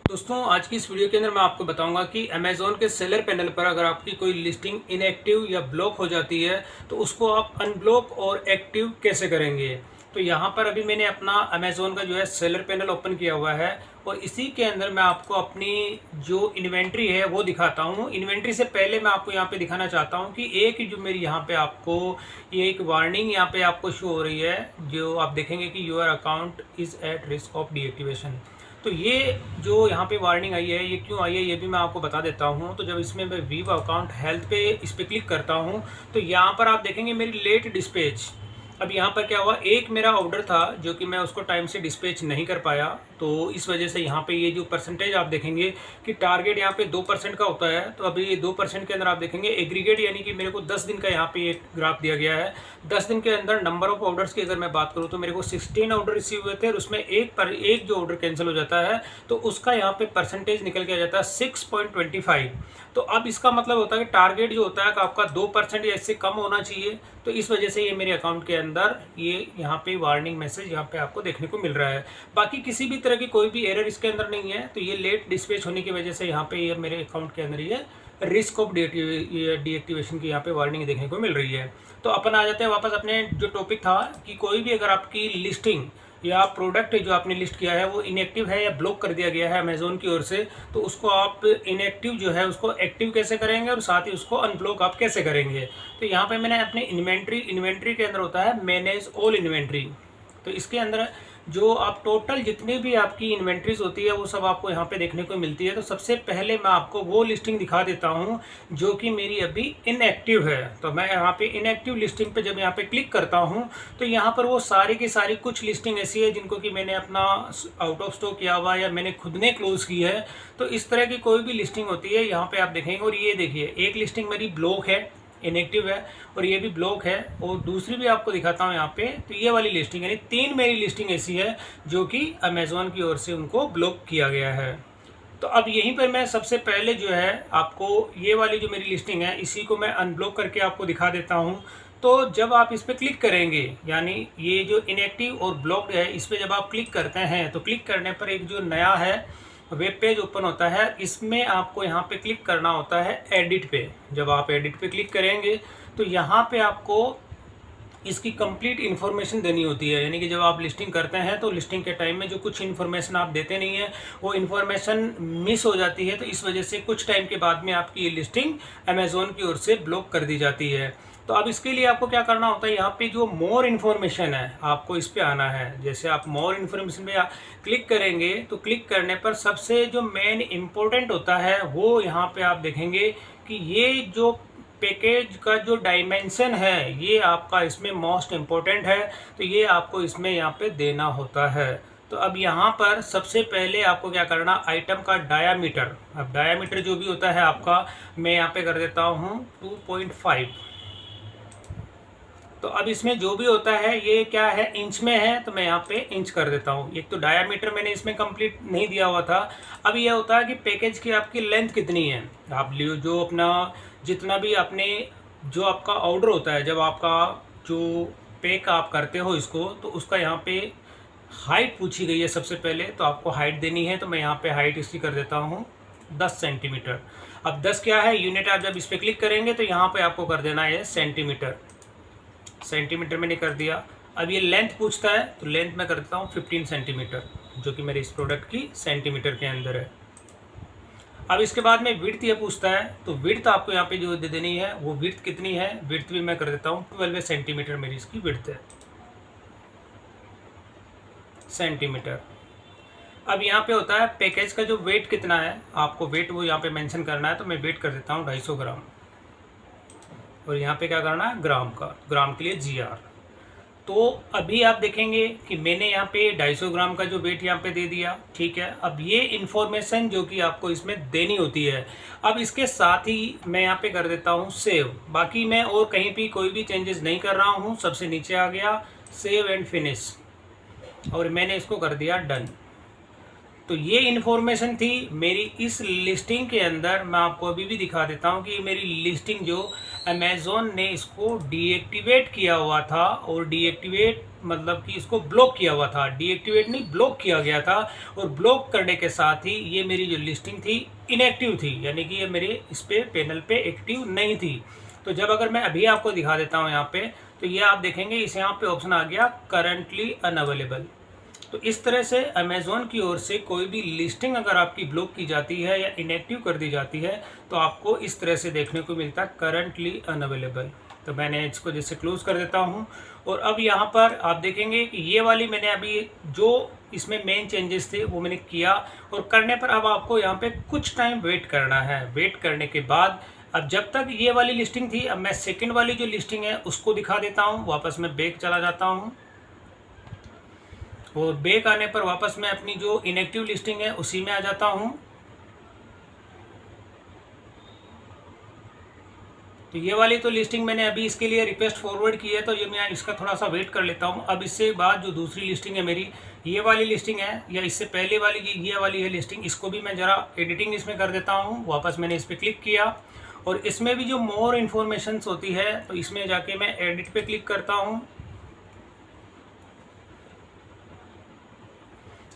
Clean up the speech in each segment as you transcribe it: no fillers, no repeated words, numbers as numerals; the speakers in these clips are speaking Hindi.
दोस्तों आज की इस वीडियो के अंदर मैं आपको बताऊंगा कि अमेज़ॉन के सेलर पैनल पर अगर आपकी कोई लिस्टिंग इनएक्टिव या ब्लॉक हो जाती है तो उसको आप अनब्लॉक और एक्टिव कैसे करेंगे। तो यहाँ पर अभी मैंने अपना अमेज़ॉन का जो है सेलर पैनल ओपन किया हुआ है और इसी के अंदर मैं आपको अपनी जो इन्वेंट्री है वो दिखाता हूँ। इन्वेंट्री से पहले मैं आपको यहाँ पे दिखाना चाहता हूँ कि एक जो मेरी यहाँ पे आपको ये एक वार्निंग यहाँ पे आपको शो हो रही है, जो आप देखेंगे कि your account is at risk of deactivation. तो ये जो यहाँ पे वार्निंग आई है ये क्यों आई है ये भी मैं आपको बता देता हूँ। तो जब इसमें मैं वीव अकाउंट हेल्थ पे इस पर क्लिक करता हूँ तो यहाँ पर आप देखेंगे मेरी लेट डिस्पैच। अब यहाँ पर क्या हुआ, एक मेरा ऑर्डर था जो कि मैं उसको टाइम से डिस्पैच नहीं कर पाया, तो इस वजह से यहाँ पे ये जो परसेंटेज आप देखेंगे कि टारगेट यहाँ पे 2% का होता है। तो अभी ये 2% के अंदर आप देखेंगे एग्रीगेट, यानी कि मेरे को 10 दिन का यहाँ पे एक ग्राफ दिया गया है। 10 दिन के अंदर नंबर ऑफ ऑर्डर्स की अगर मैं बात करूँ तो मेरे को 16 ऑर्डर रिसीव हुए थे और उसमें एक जो ऑर्डर कैंसिल हो जाता है तो उसका यहाँ पे परसेंटेज निकल के आ जाता है 6.25। तो अब इसका मतलब होता है कि टारगेट जो होता है कि आपका 2% या इससे कम होना चाहिए। तो इस वजह से ये मेरे अकाउंट के अंदर ये यहाँ पे वार्निंग मैसेज यहाँ पे आपको देखने को मिल रहा है। बाकी किसी भी तरह की कोई भी एरर इसके अंदर नहीं है। तो ये लेट डिस्पैच होने की वजह से यहाँ पे ये मेरे अकाउंट के अंदर ये रिस्क ऑफ डीएक्टिवेशन की यहाँ पे वार्निंग देखने को मिल रही है। तो अपन आ जाते हैं वापस अपने जो टॉपिक था कि कोई भी अगर आपकी लिस्टिंग या प्रोडक्ट जो आपने लिस्ट किया है वो इनएक्टिव है या ब्लॉक कर दिया गया है अमेज़ॉन की ओर से, तो उसको आप इनएक्टिव जो है उसको एक्टिव कैसे करेंगे और साथ ही उसको अनब्लॉक आप कैसे करेंगे। तो यहाँ पे मैंने अपने इन्वेंट्री के अंदर होता है मैनेज ऑल इन्वेंट्री। तो इसके अंदर जो आप टोटल जितनी भी आपकी इन्वेंट्रीज होती है वो सब आपको यहाँ पे देखने को मिलती है। तो सबसे पहले मैं आपको वो लिस्टिंग दिखा देता हूँ जो कि मेरी अभी इनएक्टिव है। तो मैं यहाँ पे इनएक्टिव लिस्टिंग पे जब यहाँ पे क्लिक करता हूँ तो यहाँ पर वो सारी की सारी कुछ लिस्टिंग ऐसी है जिनको कि मैंने अपना आउट ऑफ स्टॉक किया हुआ या मैंने खुद ने क्लोज की है। तो इस तरह की कोई भी लिस्टिंग होती है यहाँ पे आप देखेंगे। और ये देखिए एक लिस्टिंग मेरी ब्लॉक है, इनएक्टिव है, और ये भी ब्लॉक है। और दूसरी भी आपको दिखाता हूँ यहाँ पे। तो ये वाली लिस्टिंग यानी 3 मेरी लिस्टिंग ऐसी है जो कि अमेज़ॉन की ओर से उनको ब्लॉक किया गया है। तो अब यहीं पर मैं सबसे पहले जो है आपको ये वाली जो मेरी लिस्टिंग है इसी को मैं अनब्लॉक करके आपको दिखा देता हूँ। तो जब आप इस पर क्लिक करेंगे, यानी ये जो इनएक्टिव और ब्लॉक्ड है इस पर जब आप क्लिक करते हैं तो क्लिक करने पर एक जो नया है वेब पेज ओपन होता है। इसमें आपको यहाँ पे क्लिक करना होता है एडिट पे। जब आप एडिट पे क्लिक करेंगे तो यहाँ पे आपको इसकी कंप्लीट इन्फॉर्मेशन देनी होती है। यानी कि जब आप लिस्टिंग करते हैं तो लिस्टिंग के टाइम में जो कुछ इन्फॉर्मेशन आप देते नहीं है वो इन्फॉर्मेशन मिस हो जाती है। तो इस वजह से कुछ टाइम के बाद में आपकी ये लिस्टिंग अमेज़ॉन की ओर से ब्लॉक कर दी जाती है। तो अब इसके लिए आपको क्या करना होता है, यहाँ पे जो मोर इन्फॉर्मेशन है आपको इस पे आना है। जैसे आप मोर इन्फॉर्मेशन पे क्लिक करेंगे तो क्लिक करने पर सबसे जो मेन इम्पोर्टेंट होता है वो यहाँ पे आप देखेंगे कि ये जो पैकेज का जो डायमेंशन है ये आपका इसमें मोस्ट इम्पोर्टेंट है। तो ये आपको इसमें यहाँ पे देना होता है। तो अब यहाँ पर सबसे पहले आपको क्या करना, आइटम का डायामीटर। अब डायामीटर जो भी होता है आपका मैं यहाँ पे कर देता हूँ 2.5। तो अब इसमें जो भी होता है ये क्या है, इंच में है, तो मैं यहाँ पे इंच कर देता हूँ। एक तो डायामीटर मैंने इसमें कंप्लीट नहीं दिया हुआ था। अब ये होता है कि पैकेज की आपकी लेंथ कितनी है। आप जो अपना जितना भी आपने जो आपका ऑर्डर होता है, जब आपका जो पैक आप करते हो इसको, तो उसका यहाँ पे हाइट पूछी गई है सबसे पहले, तो आपको हाइट देनी है। तो मैं यहाँ पे हाइट इसकी कर देता हूँ 10 सेंटीमीटर। अब 10 क्या है यूनिट, आप जब इस पर क्लिक करेंगे तो यहाँ पे आपको कर देना है सेंटीमीटर। सेंटीमीटर मैंने कर दिया। अब ये लेंथ पूछता है तो लेंथ मैं कर देता हूँ 15 सेंटीमीटर, जो कि मेरे इस प्रोडक्ट की सेंटीमीटर के अंदर है। अब इसके बाद में विड्थ ये पूछता है, तो विड्थ आपको यहाँ पे जो दे देनी है वो विड्थ कितनी है, विड्थ भी मैं कर देता हूँ 12 सेंटीमीटर मेरी इसकी विड्थ है, सेंटीमीटर। अब यहाँ पे होता है पैकेज का जो वेट कितना है, आपको वेट वो यहाँ पे मेंशन करना है। तो मैं वेट कर देता हूँ 250 ग्राम। और यहाँ पे क्या करना है, ग्राम का, ग्राम के लिए GR। तो अभी आप देखेंगे कि मैंने यहाँ पे 250 ग्राम का जो वेट यहाँ पे दे दिया, ठीक है। अब ये इन्फॉर्मेशन जो कि आपको इसमें देनी होती है। अब इसके साथ ही मैं यहाँ पे कर देता हूँ सेव। बाकी मैं और कहीं भी कोई भी चेंजेस नहीं कर रहा हूँ। सबसे नीचे आ गया सेव एंड फिनिश, और मैंने इसको कर दिया डन। तो ये इन्फॉर्मेशन थी मेरी इस लिस्टिंग के अंदर। मैं आपको अभी भी दिखा देता हूँ कि मेरी लिस्टिंग जो अमेज़ॉन ने इसको डीएक्टिवेट किया हुआ था, और डीएक्टिवेट मतलब कि इसको ब्लॉक किया हुआ था, डीएक्टिवेट नहीं ब्लॉक किया गया था। और ब्लॉक करने के साथ ही ये मेरी जो लिस्टिंग थी इनएक्टिव थी, यानी कि ये मेरे इस पे पैनल पे एक्टिव नहीं थी। तो जब अगर मैं अभी आपको दिखा देता हूँ यहाँ पे, तो ये आप देखेंगे इस यहाँ पे ऑप्शन आ गया करंटली अनअवेलेबल। तो इस तरह से अमेज़ॉन की ओर से कोई भी लिस्टिंग अगर आपकी ब्लॉक की जाती है या इनएक्टिव कर दी जाती है तो आपको इस तरह से देखने को मिलता है करंटली अनअवेलेबल। तो मैंने इसको जैसे क्लोज कर देता हूँ। और अब यहाँ पर आप देखेंगे कि ये वाली मैंने अभी जो इसमें मेन चेंजेस थे वो मैंने किया, और करने पर अब आपको यहाँ पे कुछ टाइम वेट करना है। वेट करने के बाद अब जब तक ये वाली लिस्टिंग थी, अब मैं सेकंड वाली जो लिस्टिंग है उसको दिखा देता हूँ। वापस मैं बैक चला जाता हूँ और बैक आने पर वापस मैं अपनी जो इनएक्टिव लिस्टिंग है उसी में आ जाता हूँ। तो ये वाली तो लिस्टिंग मैंने अभी इसके लिए रिक्वेस्ट फॉरवर्ड की है, तो ये मैं इसका थोड़ा सा वेट कर लेता हूँ। अब इससे बाद जो दूसरी लिस्टिंग है मेरी, ये वाली लिस्टिंग है या इससे पहले वाली ये वाली है लिस्टिंग, इसको भी मैं ज़रा एडिटिंग इसमें कर देता हूँ। वापस मैंने इस पर क्लिक किया और इसमें भी जो मोर इन्फॉर्मेशन होती है तो इसमें जाके मैं एडिट पे क्लिक करता हूँ।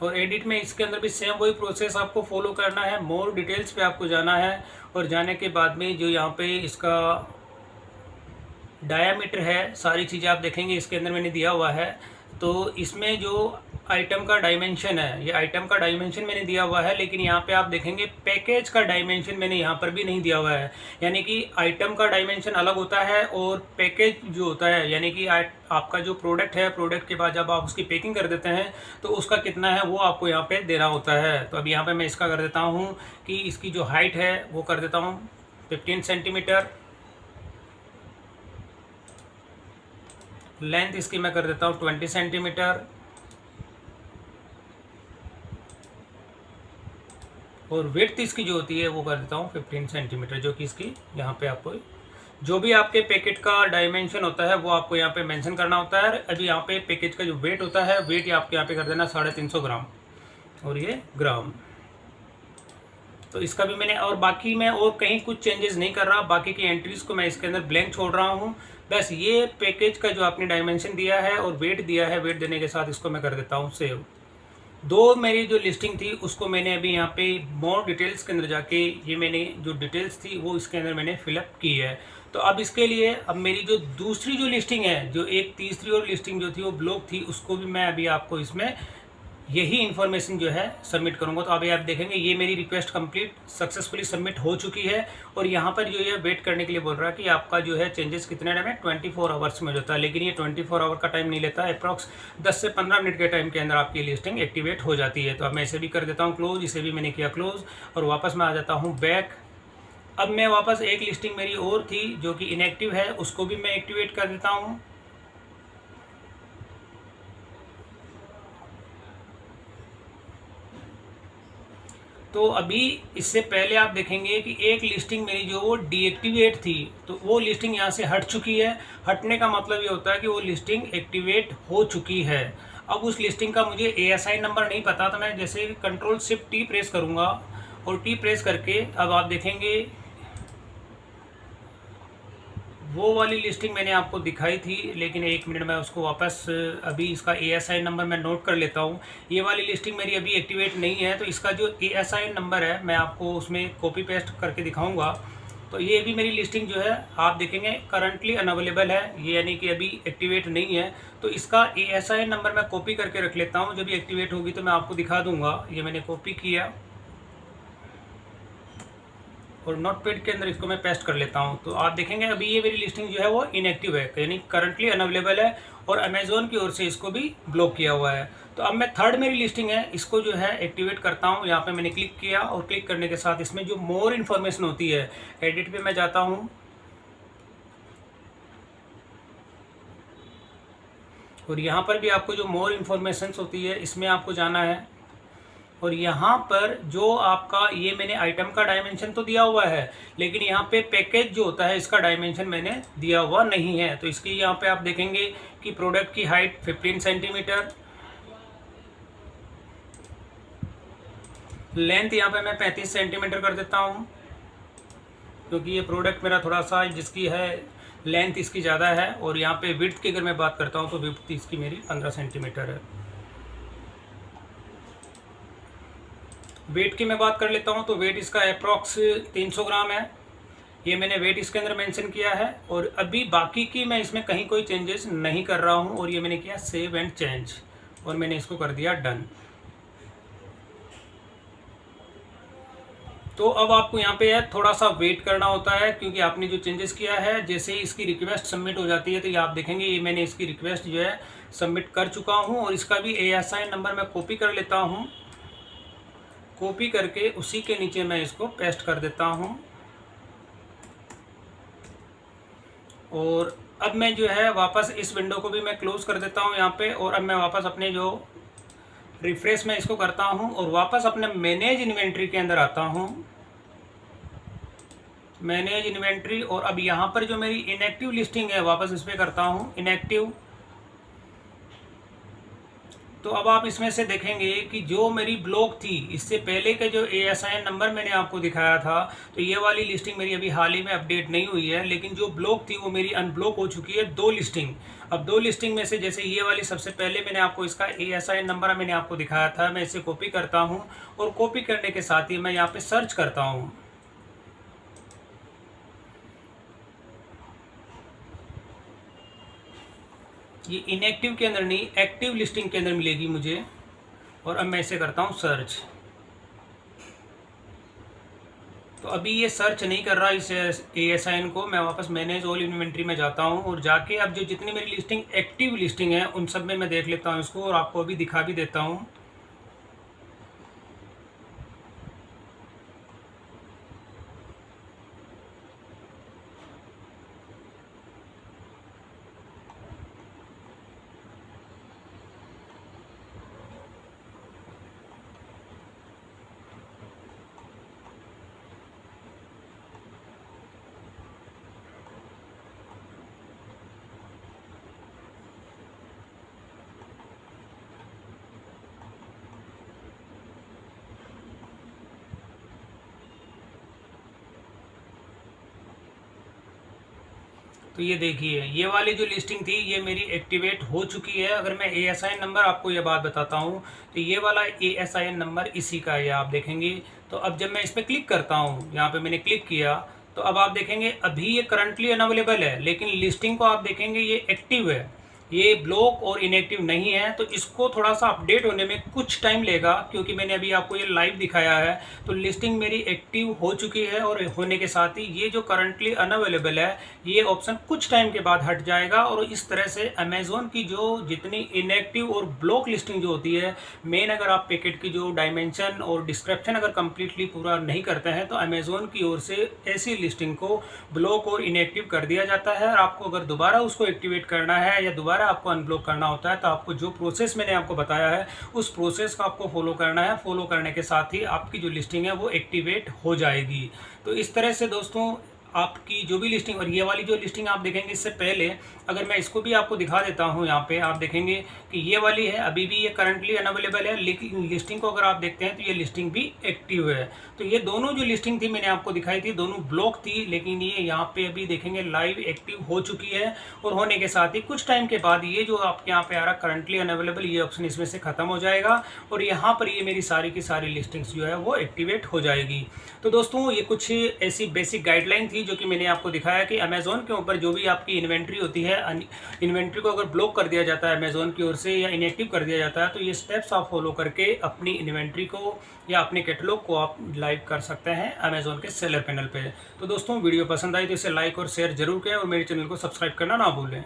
और एडिट में इसके अंदर भी सेम वही प्रोसेस आपको फॉलो करना है। मोर डिटेल्स पे आपको जाना है और जाने के बाद में जो यहाँ पे इसका डायामीटर है, सारी चीज़ें आप देखेंगे इसके अंदर मैंने दिया हुआ है। तो इसमें जो आइटम का डायमेंशन है, ये आइटम का डायमेंशन मैंने दिया हुआ है, लेकिन यहाँ पे आप देखेंगे पैकेज का डायमेंशन मैंने यहाँ पर भी नहीं दिया हुआ है। यानी कि आइटम का डायमेंशन अलग होता है और पैकेज जो होता है, यानी कि आपका जो प्रोडक्ट है, प्रोडक्ट के बाद जब आप उसकी पैकिंग कर देते हैं तो उसका कितना है वो आपको यहाँ पे देना होता है। तो अभी यहाँ पे मैं इसका कर देता हूँ कि इसकी जो हाइट है वो कर देता हूँ 15 सेंटीमीटर, लेंथ इसकी मैं कर देता हूँ 20 सेंटीमीटर, और विड्थ इसकी जो होती है वो कर देता हूँ 15 सेंटीमीटर, जो कि इसकी यहाँ पे आपको जो भी आपके पैकेट का डायमेंशन होता है वो आपको यहाँ पे मेंशन करना होता है। अभी यहाँ पे पैकेज का जो वेट होता है, वेट आपके यहाँ पे कर देना 350 ग्राम, और ये ग्राम। तो इसका भी मैंने, और बाकी मैं और कहीं कुछ चेंजेस नहीं कर रहा, बाकी की एंट्रीज को मैं इसके अंदर ब्लैंक छोड़ रहा हूँ। बस ये पैकेज का जो आपने डायमेंशन दिया है और वेट दिया है, वेट देने के साथ इसको मैं कर देता हूँ सेव। दो मेरी जो लिस्टिंग थी उसको मैंने अभी यहाँ पे मोर डिटेल्स के अंदर जाके ये मैंने जो डिटेल्स थी वो इसके अंदर मैंने फिलअप की है। तो अब इसके लिए अब मेरी जो दूसरी जो लिस्टिंग है, जो एक तीसरी और लिस्टिंग जो थी वो ब्लॉक थी, उसको भी मैं अभी आपको इसमें यही इन्फॉर्मेशन जो है सबमिट करूंगा। तो अभी आप देखेंगे ये मेरी रिक्वेस्ट कंप्लीट सक्सेसफुली सबमिट हो चुकी है। और यहाँ पर जो ये वेट करने के लिए बोल रहा है कि आपका जो है चेंजेस कितने टाइम में 24 आवर्स में होता है, लेकिन ये 24 आवर का टाइम नहीं लेता है, अप्रॉक्स 10 से 15 मिनट के टाइम के अंदर आपकी लिस्टिंग एक्टिवेट हो जाती है। तो अब मैं इसे भी कर देता हूँ क्लोज, इसे भी मैंने किया क्लोज, और वापस मैं आ जाता हूँ बैक। अब मैं वापस एक लिस्टिंग मेरी और थी जो कि इनएक्टिव है, उसको भी मैं एक्टिवेट कर देता हूँ। तो अभी इससे पहले आप देखेंगे कि एक लिस्टिंग मेरी जो वो डीएक्टिवेट थी, तो वो लिस्टिंग यहाँ से हट चुकी है। हटने का मतलब ये होता है कि वो लिस्टिंग एक्टिवेट हो चुकी है। अब उस लिस्टिंग का मुझे एएसआई नंबर नहीं पता, तो मैं जैसे कंट्रोल शिफ्ट टी प्रेस करूँगा और टी प्रेस करके अब आप देखेंगे वो वाली लिस्टिंग मैंने आपको दिखाई थी, लेकिन एक मिनट में उसको वापस अभी इसका एएसआई नंबर मैं नोट कर लेता हूँ। ये वाली लिस्टिंग मेरी अभी एक्टिवेट नहीं है, तो इसका जो एएसआई नंबर है मैं आपको उसमें कॉपी पेस्ट करके दिखाऊंगा। तो ये भी मेरी लिस्टिंग जो है आप देखेंगे करंटली अनअवेलेबल है, ये यानी कि अभी एक्टिवेट नहीं है। तो इसका एएसआई नंबर मैं कॉपी करके रख लेता हूँ, जब एक्टिवेट होगी तो मैं आपको दिखा दूँगा। ये मैंने कॉपी किया और नोटपैड के अंदर इसको मैं पेस्ट कर लेता हूं। तो आप देखेंगे अभी ये मेरी लिस्टिंग जो है वो इनएक्टिव है, यानी करंटली अनअवेलेबल है, और अमेजोन की ओर से इसको भी ब्लॉक किया हुआ है। तो अब मैं थर्ड मेरी लिस्टिंग है इसको जो है एक्टिवेट करता हूं। यहाँ पे मैंने क्लिक किया और क्लिक करने के साथ इसमें जो मोर इन्फॉर्मेशन होती है, एडिट पे मैं जाता हूँ और यहाँ पर भी आपको जो मोर इन्फॉर्मेशन होती है इसमें आपको जाना है। और यहाँ पर जो आपका ये मैंने आइटम का डायमेंशन तो दिया हुआ है, लेकिन यहाँ पे पैकेज जो होता है इसका डायमेंशन मैंने दिया हुआ नहीं है। तो इसकी यहाँ पे आप देखेंगे कि प्रोडक्ट की हाइट 15 सेंटीमीटर, लेंथ यहाँ पे मैं 35 सेंटीमीटर कर देता हूँ, क्योंकि ये प्रोडक्ट मेरा थोड़ा सा जिसकी है लेंथ इसकी ज़्यादा है, और यहाँ पे विड्थ की अगर मैं बात करता हूँ तो विड्थ इसकी मेरी 15 सेंटीमीटर है। वेट की मैं बात कर लेता हूँ तो वेट इसका अप्रॉक्स 300 ग्राम है। ये मैंने वेट इसके अंदर मेंशन किया है, और अभी बाकी की मैं इसमें कहीं कोई चेंजेस नहीं कर रहा हूँ, और ये मैंने किया सेव एंड चेंज, और मैंने इसको कर दिया डन। तो अब आपको यहाँ पे थोड़ा सा वेट करना होता है, क्योंकि आपने जो चेंजेस किया है, जैसे ही इसकी रिक्वेस्ट सबमिट हो जाती है तो ये आप देखेंगे ये मैंने इसकी रिक्वेस्ट जो है सबमिट कर चुका हूँ, और इसका भी ASIN नंबर मैं कॉपी कर लेता हूँ। कॉपी करके उसी के नीचे मैं इसको पेस्ट कर देता हूँ, और अब मैं जो है वापस इस विंडो को भी मैं क्लोज कर देता हूँ यहाँ पे, और अब मैं वापस अपने जो रिफ्रेश में इसको करता हूँ, और वापस अपने मैनेज इन्वेंट्री के अंदर आता हूँ, मैनेज इन्वेंट्री, और अब यहाँ पर जो मेरी इनएक्टिव लिस्टिंग है वापस इस पर करता हूँ इनएक्टिव। तो अब आप इसमें से देखेंगे कि जो मेरी ब्लॉक थी, इससे पहले के जो ASIN नंबर मैंने आपको दिखाया था, तो ये वाली लिस्टिंग मेरी अभी हाल ही में अपडेट नहीं हुई है, लेकिन जो ब्लॉक थी वो मेरी अनब्लॉक हो चुकी है 2 लिस्टिंग। अब 2 लिस्टिंग में से जैसे ये वाली सबसे पहले मैंने आपको इसका ASIN नंबर मैंने आपको दिखाया था, मैं इसे कॉपी करता हूँ, और कॉपी करने के साथ ही मैं यहाँ पर सर्च करता हूँ। ये इनएक्टिव के अंदर नहीं, एक्टिव लिस्टिंग के अंदर मिलेगी मुझे, और अब मैं इसे करता हूँ सर्च। तो अभी ये सर्च नहीं कर रहा इस ASIN को। मैं वापस मैनेज ऑल इन्वेंट्री में जाता हूँ, और जाके अब जो जितनी मेरी लिस्टिंग एक्टिव लिस्टिंग है उन सब में मैं देख लेता हूँ इसको, और आपको अभी दिखा भी देता हूँ। तो ये देखिए ये वाली जो लिस्टिंग थी ये मेरी एक्टिवेट हो चुकी है। अगर मैं ASIN नंबर आपको ये बात बताता हूँ तो ये वाला ASIN नंबर इसी का है, आप देखेंगे। तो अब जब मैं इस पर क्लिक करता हूँ, यहाँ पे मैंने क्लिक किया, तो अब आप देखेंगे अभी ये करंटली अनअवेलेबल है, लेकिन लिस्टिंग को आप देखेंगे ये एक्टिव है, ये ब्लॉक और इनएक्टिव नहीं है। तो इसको थोड़ा सा अपडेट होने में कुछ टाइम लेगा, क्योंकि मैंने अभी आपको ये लाइव दिखाया है। तो लिस्टिंग मेरी एक्टिव हो चुकी है, और होने के साथ ही ये जो करंटली अनअवेलेबल है ये ऑप्शन कुछ टाइम के बाद हट जाएगा। और इस तरह से अमेज़ॉन की जो जितनी इनएक्टिव और ब्लॉक लिस्टिंग जो होती है, मेन अगर आप पैकेट की जो डायमेंशन और डिस्क्रिप्शन अगर कंप्लीटली पूरा नहीं करते हैं तो अमेज़ॉन की ओर से ऐसी लिस्टिंग को ब्लॉक और इनएक्टिव कर दिया जाता है। और आपको अगर दोबारा उसको एक्टिवेट करना है या दोबारा आपको अनब्लॉक करना होता है, तो आपको जो प्रोसेस मैंने आपको बताया है उस प्रोसेस को आपको फॉलो करना है। फॉलो करने के साथ ही आपकी जो लिस्टिंग है वो एक्टिवेट हो जाएगी। तो इस तरह से दोस्तों आपकी जो भी लिस्टिंग, और ये वाली जो लिस्टिंग आप देखेंगे इससे पहले अगर मैं इसको भी आपको दिखा देता हूँ, यहाँ पे आप देखेंगे कि ये वाली है, अभी भी ये करंटली अनअवेलेबल है, लेकिन लिस्टिंग को अगर आप देखते हैं तो ये लिस्टिंग भी एक्टिव है। तो ये दोनों जो लिस्टिंग थी मैंने आपको दिखाई थी, दोनों ब्लॉक थी, लेकिन ये यहाँ पे अभी देखेंगे लाइव एक्टिव हो चुकी है। और होने के साथ ही कुछ टाइम के बाद ये जो आपके यहाँ पे आ रहा करंटली अनअवेलेबल, ये ऑप्शन इसमें से खत्म हो जाएगा, और यहाँ पर ये मेरी सारी की सारी लिस्टिंग्स जो है वो एक्टिवेट हो जाएगी। तो दोस्तों ये कुछ ऐसी बेसिक गाइडलाइन थी जो कि मैंने आपको दिखाया कि अमेज़ॉन के ऊपर जो भी आपकी इन्वेंट्री होती है, इन्वेंट्री को अगर ब्लॉक कर दिया जाता है अमेज़ॉन की ओर से या इनएक्टिव कर दिया जाता है, तो ये स्टेप्स आप फॉलो करके अपनी इन्वेंट्री को या अपने कैटलॉग को आप लाइव कर सकते हैं अमेज़ॉन के सेलर पैनल पे। तो दोस्तों वीडियो पसंद आई तो इसे लाइक और शेयर जरूर करें, और मेरे चैनल को सब्सक्राइब करना ना भूलें।